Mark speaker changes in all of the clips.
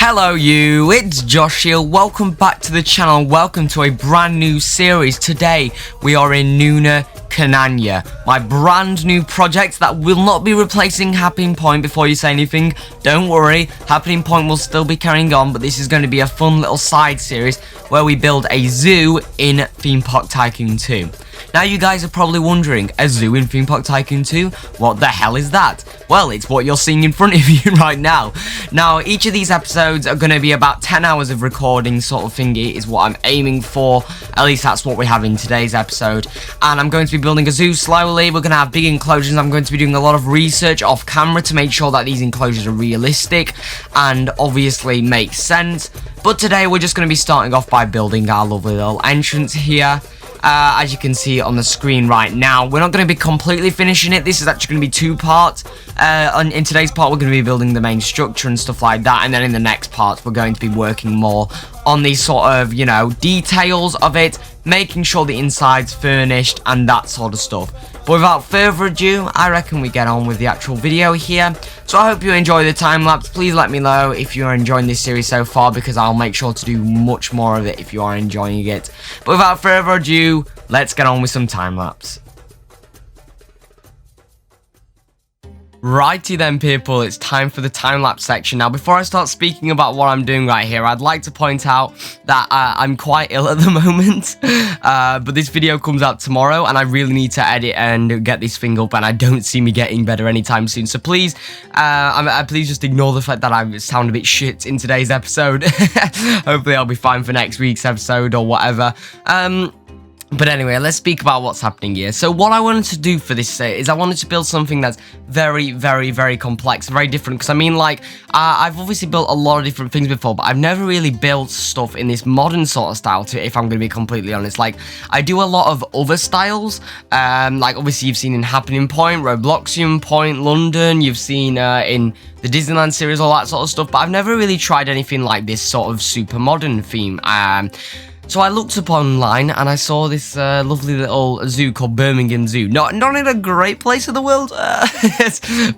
Speaker 1: Hello you, it's Josh here, welcome back to the channel, welcome to a brand new series. Today we are in Nuna Kananya, my brand new project that will not be replacing Happening Point. Before you say anything, don't worry, Happening Point will still be carrying on, but this is going to be a fun little side series where we build a zoo in Theme Park Tycoon 2. Now you guys are probably wondering, a zoo in Theme Park Tycoon 2? What the hell is that? Well, it's what you're seeing in front of you right now. Now, each of these episodes are going to be about 10 hours of recording sort of thingy is what I'm aiming for. At least that's what we have in today's episode. And I'm going to be building a zoo slowly. We're going to have big enclosures. I'm going to be doing a lot of research off camera to make sure that these enclosures are realistic and obviously make sense. But today we're just going to be starting off by building our lovely little entrance here. As you can see on the screen right now, we're not going to be completely finishing it. This is actually going to be two parts. In today's part, we're going to be building the main structure and stuff like that. And then in the next part, we're going to be working more on these sort of, you know, details of it, making sure the inside's furnished and that sort of stuff. But without further ado, I reckon we get on with the actual video here. So I hope you enjoy the time lapse. Please let me know if you're enjoying this series so far, because I'll make sure to do much more of it if you are enjoying it. But without further ado, let's get on with some time lapse. Righty then people, it's time for the time-lapse section. Now before I start speaking about what I'm doing right here, I'd like to point out that I'm quite ill at the moment, but this video comes out tomorrow and I really need to edit and get this thing up, and I don't see me getting better anytime soon. So please, please just ignore the fact that I sound a bit shit in today's episode. Hopefully I'll be fine for next week's episode or whatever. But anyway, let's speak about what's happening here. So what I wanted to do for this is I wanted to build something that's very, very, very complex, very different. Because I mean, like, I've obviously built a lot of different things before, but I've never really built stuff in this modern sort of style, if I'm going to be completely honest. Like, I do a lot of other styles. Like, obviously, you've seen in Happening Point, Robloxian Point, London. You've seen in the Disneyland series, all that sort of stuff. But I've never really tried anything like this sort of super modern theme. So I looked up online and I saw this lovely little zoo called Birmingham Zoo. Not in a great place in the world,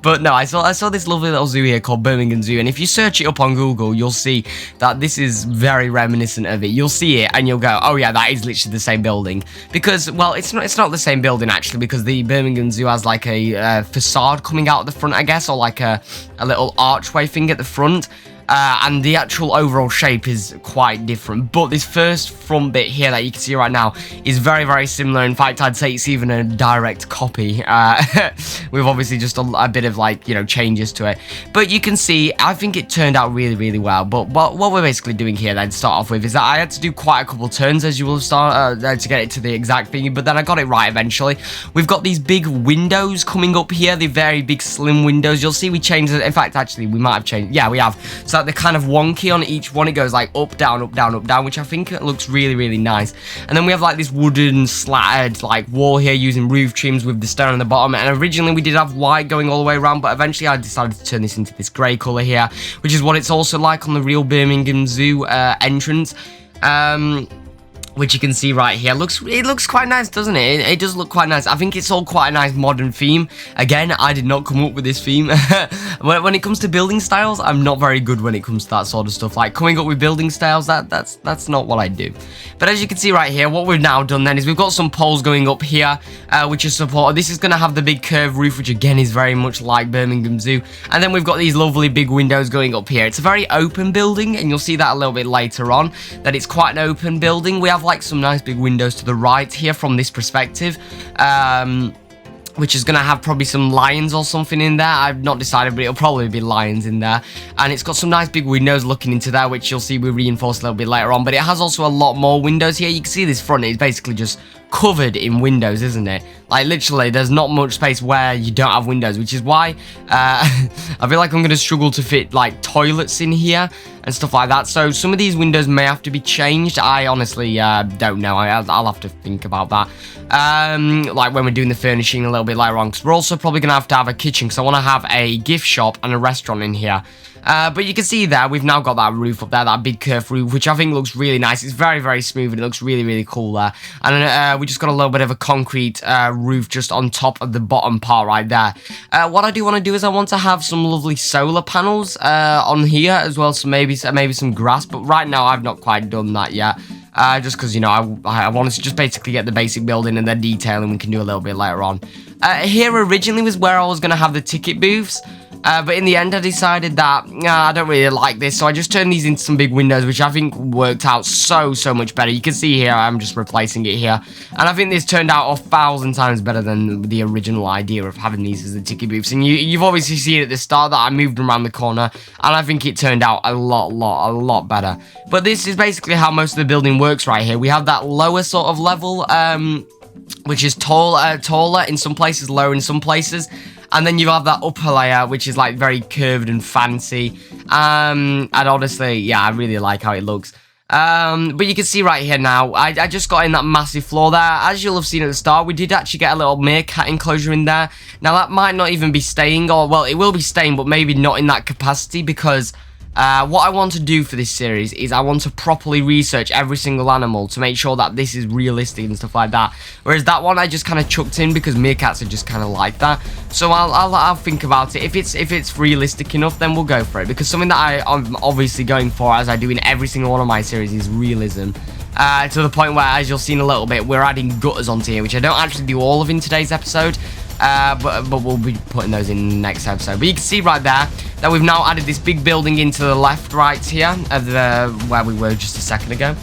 Speaker 1: but no, I saw this lovely little zoo here called Birmingham Zoo. And if you search it up on Google, you'll see that this is very reminiscent of it. You'll see it and you'll go, oh yeah, that is literally the same building. Because, well, it's not the same building actually, because the Birmingham Zoo has like a facade coming out at the front, I guess, or like a little archway thing at the front. And the actual overall shape is quite different, but this first front bit here that you can see right now is very, very similar. In fact, I'd say it's even a direct copy, with obviously just a bit of, like, you know, changes to it. But you can see, I think it turned out really, really well. But what we're basically doing here then to start off with is that I had to do quite a couple turns, as you will start, to get it to the exact thing, but then I got it right eventually. We've got these big windows coming up here, the very big slim windows. You'll see we changed it. In fact, actually, we might have changed. Yeah, we have. So they're kind of wonky on each one. It goes like up, down, up, down, up, down, which I think looks really, really nice. And then we have like this wooden slatted like wall here using roof trims with the stone on the bottom. And originally we did have white going all the way around, but eventually I decided to turn this into this grey colour here, which is what it's also like on the real Birmingham Zoo entrance. Which you can see right here. It looks quite nice, doesn't it? It does look quite nice. I think it's all quite a nice modern theme. Again, I did not come up with this theme. When it comes to building styles, I'm not very good when it comes to that sort of stuff. Like coming up with building styles, that's not what I do. But as you can see right here, what we've now done then is we've got some poles going up here, which is supported. This is going to have the big curved roof, which again is very much like Birmingham Zoo. And then we've got these lovely big windows going up here. It's a very open building, and you'll see that a little bit later on, that it's quite an open building. We have like some nice big windows to the right here from this perspective, which is going to have probably some lions or something in there. I've not decided, but it'll probably be lions in there. And it's got some nice big windows looking into there, which you'll see we reinforce a little bit later on. But it has also a lot more windows here. You can see this front is basically just covered in windows, isn't it? Like literally there's not much space where you don't have windows, which is why I feel like I'm going to struggle to fit like toilets in here and stuff like that. So some of these windows may have to be changed. I honestly don't know. I'll have to think about that, like when we're doing the furnishing a little bit later on, because we're also probably going to have a kitchen, because I want to have a gift shop and a restaurant in here. But you can see there, we've now got that roof up there, that big curved roof, which I think looks really nice. It's very, very smooth, and it looks really, really cool there. And we just got a little bit of a concrete roof just on top of the bottom part right there. What I do want to do is I want to have some lovely solar panels on here as well, so maybe some grass. But right now, I've not quite done that yet. Just because, you know, I wanted to just basically get the basic building and then detailing we can do a little bit later on. Here originally was where I was going to have the ticket booths. But in the end, I decided that I don't really like this, so I just turned these into some big windows, which I think worked out so much better. You can see here, I'm just replacing it here, and I think this turned out 1,000 times better than the original idea of having these as the ticket booths. And you've obviously seen at the start that I moved them around the corner, and I think it turned out a lot better. But this is basically how most of the building works right here. We have that lower sort of level, which is taller in some places, lower in some places. And then you have that upper layer, which is like very curved and fancy. And honestly, yeah, I really like how it looks. But you can see right here now, I just got in that massive floor there. As you'll have seen at the start, we did actually get a little meerkat enclosure in there. Now, that might not even be staying, or, well, it will be staying, but maybe not in that capacity, because what I want to do for this series is I want to properly research every single animal to make sure that this is realistic and stuff like that. Whereas that one I just kind of chucked in because meerkats are just kind of like that. So I'll think about it. If it's realistic enough, then we'll go for it. Because something that I'm obviously going for, as I do in every single one of my series, is realism. To the point where, as you'll see in a little bit, we're adding gutters onto here, which I don't actually do all of in today's episode. But we'll be putting those in the next episode. But you can see right there that we've now added this big building into the left right here of where we were just a second ago,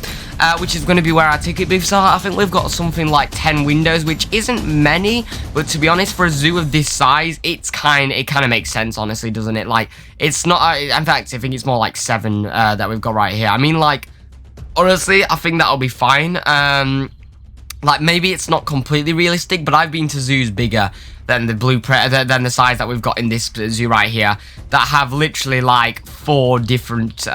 Speaker 1: which is going to be where our ticket booths are. I think we've got something like 10 windows, which isn't many, but to be honest, for a zoo of this size, it kind of makes sense, honestly, doesn't it? Like, it's not, in fact, I think it's more like 7 that we've got right here. I mean, like, honestly, I think that'll be fine. Like, maybe it's not completely realistic, but I've been to zoos bigger than the blueprint, than the size that we've got in this zoo right here, that have literally like 4 different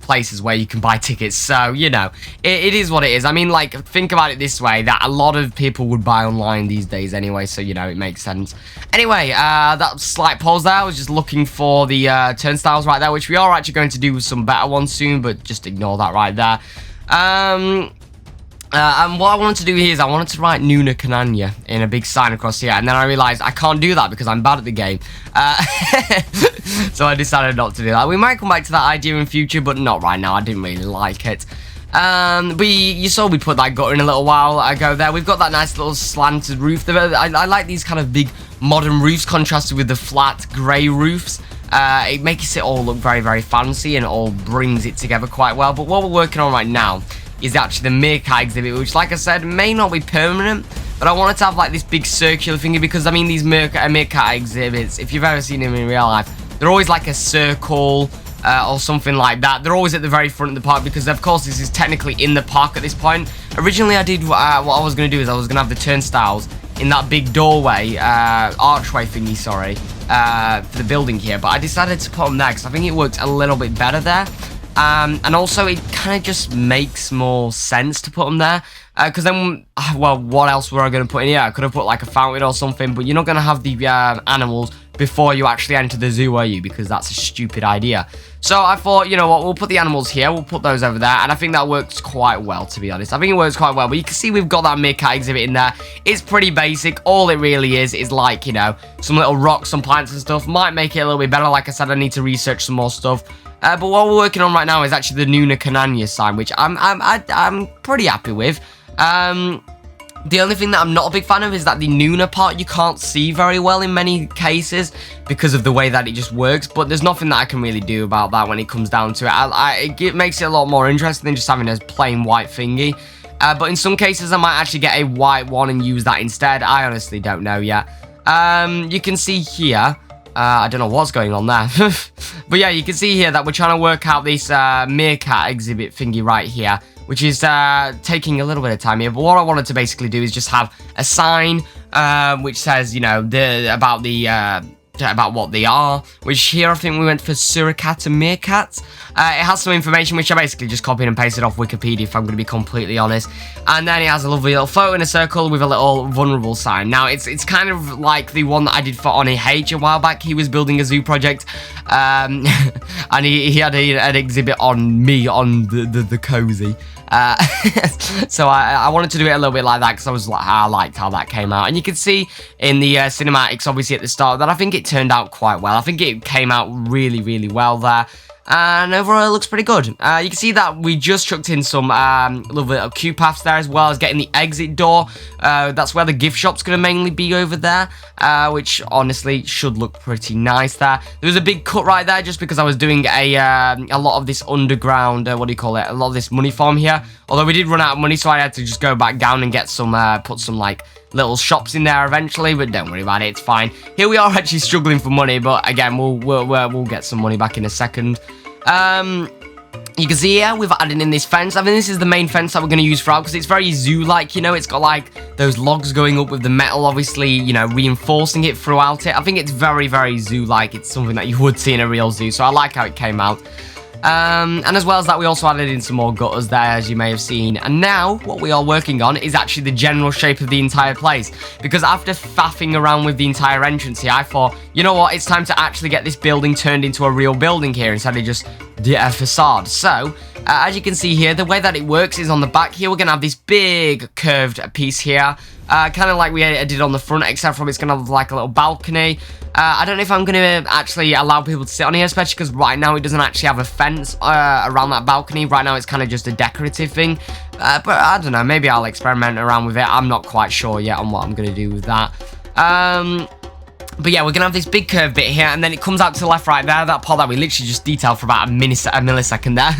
Speaker 1: places where you can buy tickets. So, you know, it is what it is. I mean, like, think about it this way, that a lot of people would buy online these days anyway, so, you know, it makes sense. Anyway, that slight pause there. I was just looking for the turnstiles right there, which we are actually going to do with some better ones soon, but just ignore that right there. And what I wanted to do here is I wanted to write Nuna Kananya in a big sign across here, and then I realized I can't do that because I'm bad at the game. So I decided not to do that. We might come back to that idea in future, but not right now. I didn't really like it. But you saw we put that gutter in a little while ago there. We've got that nice little slanted roof. I like these kind of big modern roofs contrasted with the flat grey roofs. It makes it all look very fancy, and it all brings it together quite well. But what we're working on right now is actually the Meerkat exhibit, which, like I said, may not be permanent, but I wanted to have like this big circular thingy, because I mean, these Meerkat exhibits, if you've ever seen them in real life, they're always like a circle or something like that. They're always at the very front of the park, because of course this is technically in the park at this point. Originally I did what I was going to do is I was going to have the turnstiles in that big doorway, archway thingy, sorry, for the building here, but I decided to put them there because I think it worked a little bit better there. And also it kind of just makes more sense to put them there, because then, well, what else were I going to put in here? I could have put like a fountain or something, but you're not going to have the animals before you actually enter the zoo, are you? Because that's a stupid idea. So I thought, you know what, we'll put the animals here, we'll put those over there, and I think that works quite well, to be honest. I think it works quite well, but you can see we've got that Meerkat exhibit in there. It's pretty basic. All it really is like, you know, some little rocks, some plants and stuff. Might make it a little bit better. Like I said, I need to research some more stuff. But what we're working on right now is actually the Nuna Kananya sign, which I'm pretty happy with. The only thing that I'm not a big fan of is that the Nuna part you can't see very well in many cases because of the way that it just works. But there's nothing that I can really do about that when it comes down to it. It makes it a lot more interesting than just having a plain white thingy. But in some cases, I might actually get a white one and use that instead. I honestly don't know yet. You can see here. I don't know what's going on there. But yeah, you can see here that we're trying to work out this Meerkat exhibit thingy right here, which is taking a little bit of time here. But what I wanted to basically do is just have a sign which says, you know, about the about what they are, which here I think we went for 𝗬𝗏 and 𝗬𝗏. It has some information which I basically just copied and pasted off Wikipedia, if I'm going to be completely honest. And then it has a lovely little photo in a circle with a little vulnerable sign. Now it's kind of like the one that I did for 𝗤𝗍 a while back. He was building a zoo project, and he had an exhibit on me on the Kosii. So I wanted to do it a little bit like that because I liked how that came out. And you can see in the cinematics, obviously at the start, that I think it turned out quite well. I think it came out really, really well there. And overall, it looks pretty good. You can see that we just chucked in some lovely little queue paths there, as well as getting the exit door. That's where the gift shop's going to mainly be over there, which honestly should look pretty nice there. There was a big cut right there just because I was doing a lot of this underground, a lot of this money farm here. Although we did run out of money, so I had to just go back down and get some, put some like little shops in there eventually, but don't worry about it, it's fine. Here we are actually struggling for money, but again, we'll get some money back in a second. You can see here, we've added in this fence. I mean, this is the main fence that we're going to use throughout because it's very zoo-like, you know. It's got, like, those logs going up with the metal, obviously, you know, reinforcing it throughout it. I think it's very, very zoo-like. It's something that you would see in a real zoo, so I like how it came out. And as well as that, we also added in some more gutters there, as you may have seen. And now, what we are working on is actually the general shape of the entire place. Because after faffing around with the entire entrance here, I thought, you know what, it's time to actually get this building turned into a real building here instead of just a facade. So, as you can see here, the way that it works is on the back here, we're going to have this big curved piece here. Kind of like we did on the front, except for it's going to have like a little balcony. I don't know if I'm going to actually allow people to sit on here, especially because right now it doesn't actually have a fence around that balcony. Right now it's kind of just a decorative thing. But I don't know, maybe I'll experiment around with it. I'm not quite sure yet on what I'm going to do with that. But yeah, we're going to have this big curved bit here, and then it comes out to the left right there, that part that we literally just detailed for about a millisecond there.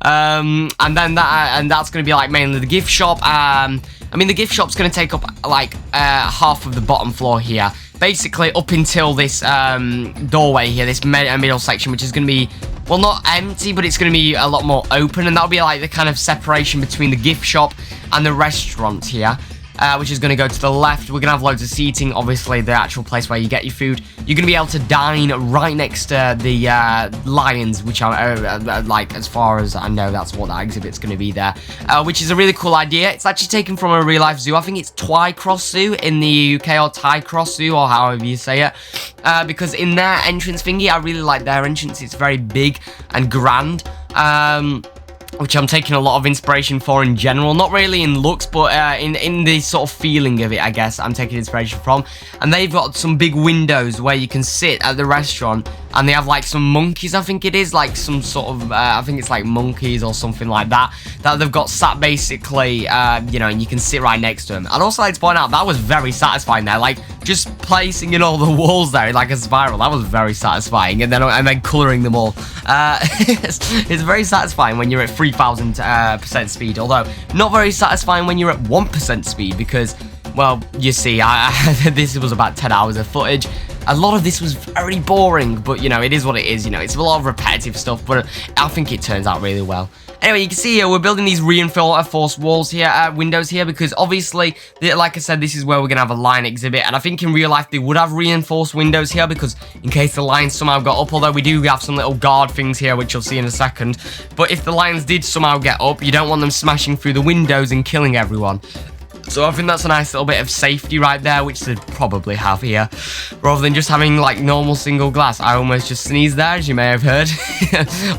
Speaker 1: And then that's going to be like mainly the gift shop. I mean, the gift shop's going to take up like half of the bottom floor here. Basically up until this doorway here, this middle section, which is going to be, well, not empty, but it's going to be a lot more open. And that'll be like the kind of separation between the gift shop and the restaurant here. Which is going to go to the left. We're going to have loads of seating, obviously the actual place where you get your food. You're going to be able to dine right next to the lions, which are, like, as far as I know, that's what that exhibit's going to be there. Which is a really cool idea. It's actually taken from a real-life zoo. I think it's 𝗤𝗏 Zoo in the UK, or 𝗤𝗏 Zoo, or however you say it. Because in their entrance thingy, I really like their entrance. It's very big and grand. Which I'm taking a lot of inspiration for in general. Not really in looks, but in the sort of feeling of it, I guess, I'm taking inspiration from. And they've got some big windows where you can sit at the restaurant, and they have like some monkeys, I think it is, like some sort of, I think it's like monkeys or something like that, that they've got sat basically, you know, and you can sit right next to them. I'd also like to point out, that was very satisfying there, like, just placing in all the walls there, like a spiral, that was very satisfying, and then colouring them all. It's very satisfying when you're at 3000% speed, although not very satisfying when you're at 1% speed, because, well, you see, this was about 10 hours of footage. A lot of this was very boring, but, you know, it is what it is, you know, it's a lot of repetitive stuff, but I think it turns out really well. Anyway, you can see here, we're building these reinforced walls here, windows here, because obviously, like I said, this is where we're going to have a lion exhibit, and I think in real life, they would have reinforced windows here, because in case the lions somehow got up, although we do have some little guard things here, which you'll see in a second, but if the lions did somehow get up, you don't want them smashing through the windows and killing everyone. So I think that's a nice little bit of safety right there, which they'd probably have here, rather than just having like normal single glass. I almost just sneezed there, as you may have heard.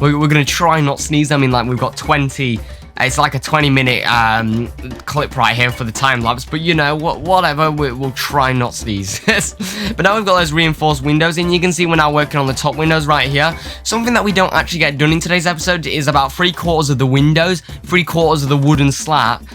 Speaker 1: We're going to try not sneeze. I mean, like, we've got 20, it's like a 20-minute clip right here for the time lapse, but you know, whatever, we'll try not sneeze. But now we've got those reinforced windows, and you can see we're now working on the top windows right here. Something that we don't actually get done in today's episode is about 3/4 of the windows, 3/4 of the wooden slats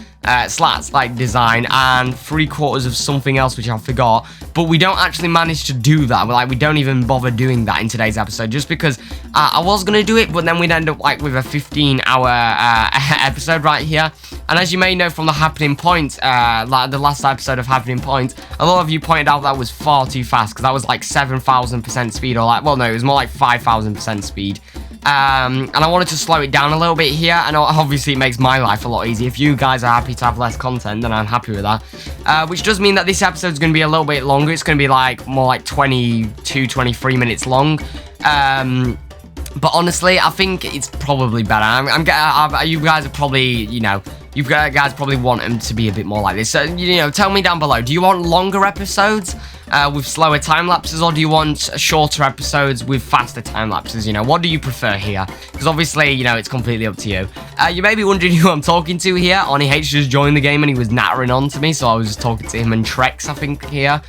Speaker 1: like design, and 3/4 of something else which I forgot, but we don't actually manage to do that. We don't even bother doing that in today's episode, just because I was gonna do it, but then we'd end up like with a 15-hour episode right here. And as you may know from the Happening Point, like the last episode of Happening Point, a lot of you pointed out that was far too fast, because that was like 7,000% speed, or like, well, no, it was more like 5,000% speed. and I wanted to slow it down a little bit here, and obviously it makes my life a lot easier. If you guys are happy to have less content, then I'm happy with that, which does mean that this episode is going to be a little bit longer. It's going to be like more like 22, 23 minutes long. But honestly, I think it's probably better. You guys are probably, you guys probably want them to be a bit more like this. So, tell me down below. Do you want longer episodes with slower time lapses, or do you want shorter episodes with faster time lapses? What do you prefer here? Because obviously, it's completely up to you. You may be wondering who I'm talking to here. 𝗍𝗍 just joined the game and he was nattering on to me, so I was just talking to him and Trex, I think, here.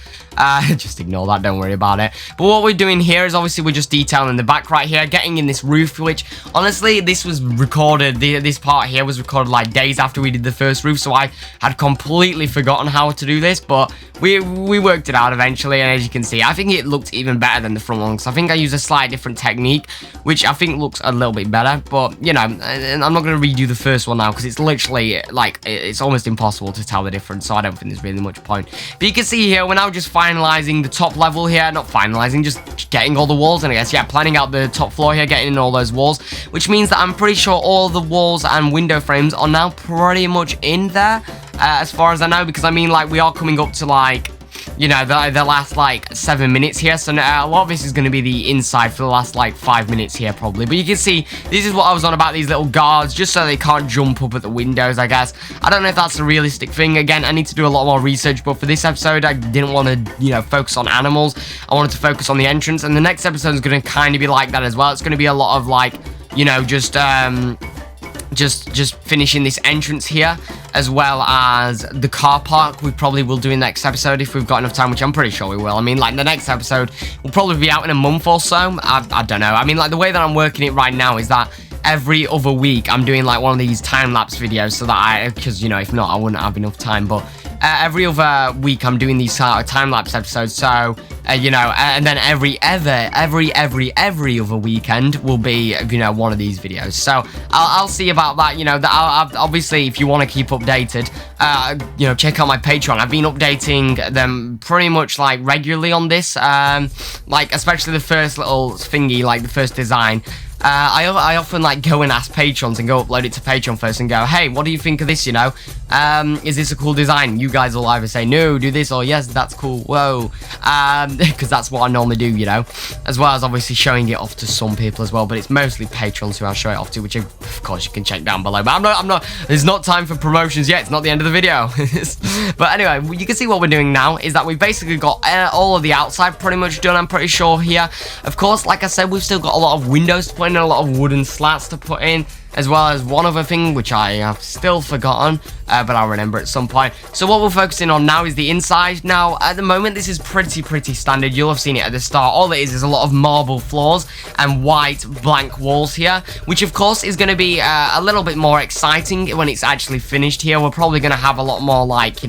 Speaker 1: Just ignore that, don't worry about it. But what we're doing here is obviously we're just detailing the back right here, getting in this roof, which honestly this was recorded, this part here was recorded like days after we did the first roof, so I had completely forgotten how to do this, but we worked it out eventually, and as you can see, I think it looked even better than the front one, because I think I used a slightly different technique, which I think looks a little bit better. But I'm not going to redo the first one now, because it's literally like it's almost impossible to tell the difference, so I don't think there's really much point. But you can see here we're now just finalizing the top level here, not finalizing, just getting all the walls, and I guess, yeah, planning out the top floor here, getting in all those walls, which means that I'm pretty sure all the walls and window frames are now pretty much in there, as far as I know, because I mean, like, we are coming up to like, the last like 7 minutes here, so now a lot of this is going to be the inside for the last like 5 minutes here probably. But you can see this is what I was on about, these little guards, just so they can't jump up at the windows, I guess. I don't know if that's a realistic thing. Again, I need to do a lot more research, but for this episode I didn't want to focus on animals. I wanted to focus on the entrance, and the next episode is going to kind of be like that as well. It's going to be a lot of like just finishing this entrance here, as well as the car park. We probably will do in the next episode if we've got enough time, which I'm pretty sure we will. I mean, like, the next episode will probably be out in a month or so. I don't know. I mean, like, the way that I'm working it right now is that every other week I'm doing like one of these time-lapse videos, so that because if not, I wouldn't have enough time. But every other week I'm doing these time-lapse episodes, so and then every other weekend will be one of these videos. So I'll see about that. Obviously, if you want to keep updated, check out my Patreon. I've been updating them pretty much like regularly on this, like especially the first little thingy, like the first design. I often like go and ask patrons and go upload it to Patreon first and go, hey, what do you think of this, is this a cool design? You guys will either say, no, do this, or yes, that's cool, whoa, because that's what I normally do, as well as obviously showing it off to some people as well, but it's mostly patrons who I'll show it off to, which of course you can check down below. But I'm not, there's not time for promotions yet, it's not the end of the video. But anyway, you can see what we're doing now is that we've basically got all of the outside pretty much done, I'm pretty sure here. Of course, like I said, we've still got a lot of windows to put in, a lot of wooden slats to put in, as well as one other thing which I have still forgotten, but I'll remember at some point. So what we're focusing on now is the inside. Now at the moment this is pretty standard. You'll have seen it at the start. All it is a lot of marble floors and white blank walls here, which of course is going to be a little bit more exciting when it's actually finished here. We're probably going to have a lot more like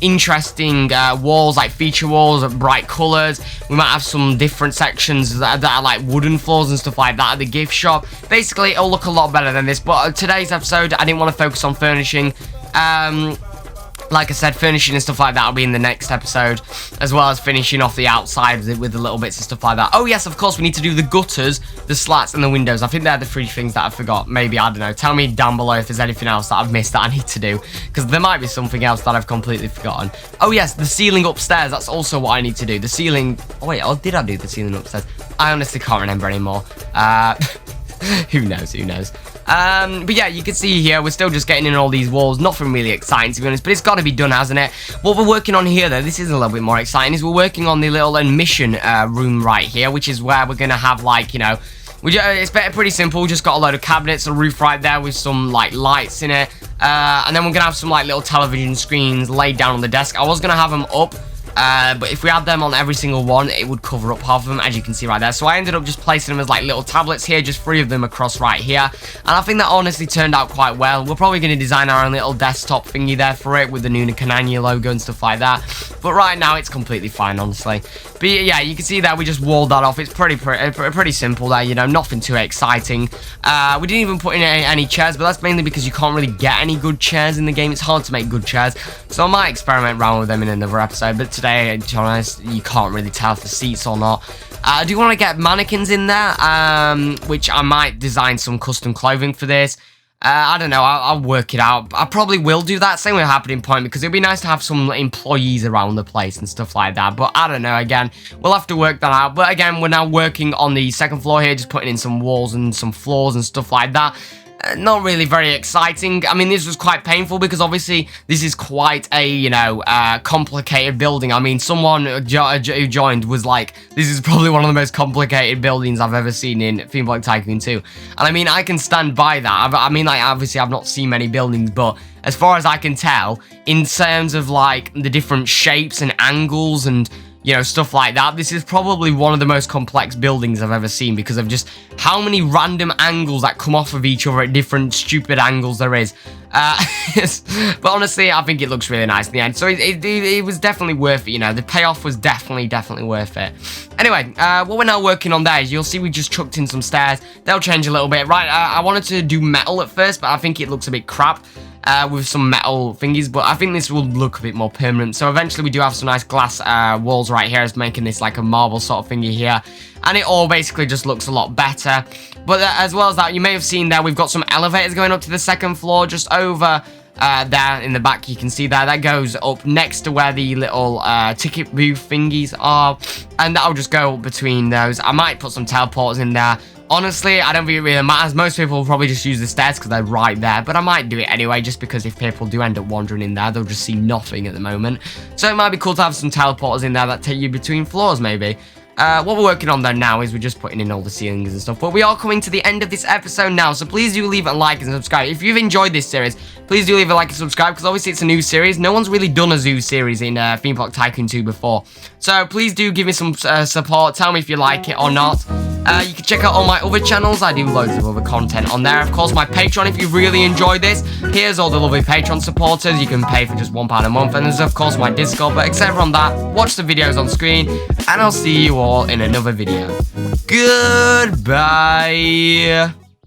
Speaker 1: interesting walls, like feature walls, bright colors. We might have some different sections that are like wooden floors and stuff like that at the gift shop. Basically it'll look a lot better than this, but today's episode I didn't want to focus on furnishing. Like I said, finishing and stuff like that will be in the next episode, as well as finishing off the outside with the little bits and stuff like that. Oh yes, of course, we need to do the gutters, the slats, and the windows. I think they're the 3 things that I forgot. Maybe, I don't know. Tell me down below if there's anything else that I've missed that I need to do, because there might be something else that I've completely forgotten. Oh yes, the ceiling upstairs. That's also what I need to do. The ceiling... Oh wait, did I do the ceiling upstairs? I honestly can't remember anymore. Who knows? But yeah, you can see here, we're still just getting in all these walls. Nothing really exciting, to be honest, but it's got to be done, hasn't it? What we're working on here, though, this is a little bit more exciting, is we're working on the little admission room right here, which is where we're going to have, like, it's pretty simple. We just got a load of cabinets, a roof right there with some, like, lights in it. And then we're going to have some, like, little television screens laid down on the desk. I was going to have them up, but if we had them on every single one, it would cover up half of them, as you can see right there. So I ended up just placing them as like little tablets here, just 3 of them across right here, and I think that honestly turned out quite well. We're probably going to design our own little desktop thingy there for it with the Nuna Kananya logo and stuff like that, but right now it's completely fine, honestly. But yeah, you can see that we just walled that off. It's pretty simple there, nothing too exciting. We didn't even put in any chairs, but that's mainly because you can't really get any good chairs in the game. It's hard to make good chairs, so I might experiment around with them in another episode, but today, to be honest, you can't really tell if the seats or not. I do want to get mannequins in there, which I might design some custom clothing for this. I don't know, I'll work it out. I probably will do that, same with Happening Point, because it'd be nice to have some employees around the place and stuff like that. But I don't know, again, we'll have to work that out. But again, we're now working on the second floor here, just putting in some walls and some floors and stuff like that. Not really very exciting. I mean, this was quite painful because obviously this is quite a, you know, complicated building. I mean, someone who joined was like, this is probably one of the most complicated buildings I've ever seen in Theme Park Tycoon 2. And I mean, I can stand by that. I mean, like, obviously I've not seen many buildings, but as far as I can tell, in terms of like the different shapes and angles and, you know, stuff like that, this is probably one of the most complex buildings I've ever seen because of just how many random angles that come off of each other at different stupid angles there is. But honestly, I think it looks really nice in the end. So it was definitely worth it, you know. The payoff was definitely worth it. Anyway, what we're now working on there is you'll see we just chucked in some stairs. They'll change a little bit. Right, I wanted to do metal at first, but I think it looks a bit crap. With some metal thingies, but I think this will look a bit more permanent. So eventually we do have some nice glass walls right here, is making this like a marble sort of thingy here, and it all basically just looks a lot better. But as well as that, you may have seen there we've got some elevators going up to the second floor, just over there in the back. You can see there that goes up next to where the little ticket booth thingies are, and that'll just go between those. I might put some teleporters in there. Honestly, I don't think it really matters. Most people will probably just use the stairs because they're right there. But I might do it anyway, just because if people do end up wandering in there, they'll just see nothing at the moment. So it might be cool to have some teleporters in there that take you between floors, maybe. What we're working on though now is we're just putting in all the ceilings and stuff. But we are coming to the end of this episode now, so please do leave a like and subscribe. If you've enjoyed this series, please do leave a like and subscribe, because obviously it's a new series. No one's really done a zoo series in Theme Park Tycoon 2 before. So please do give me some support. Tell me if you like it or not. You can check out all my other channels. I do loads of other content on there. Of course, my Patreon, if you've really enjoyed this. Here's all the lovely Patreon supporters. You can pay for just £1 a month. And there's, of course, my Discord. But except from that, watch the videos on screen. And I'll see you all in another video. Goodbye.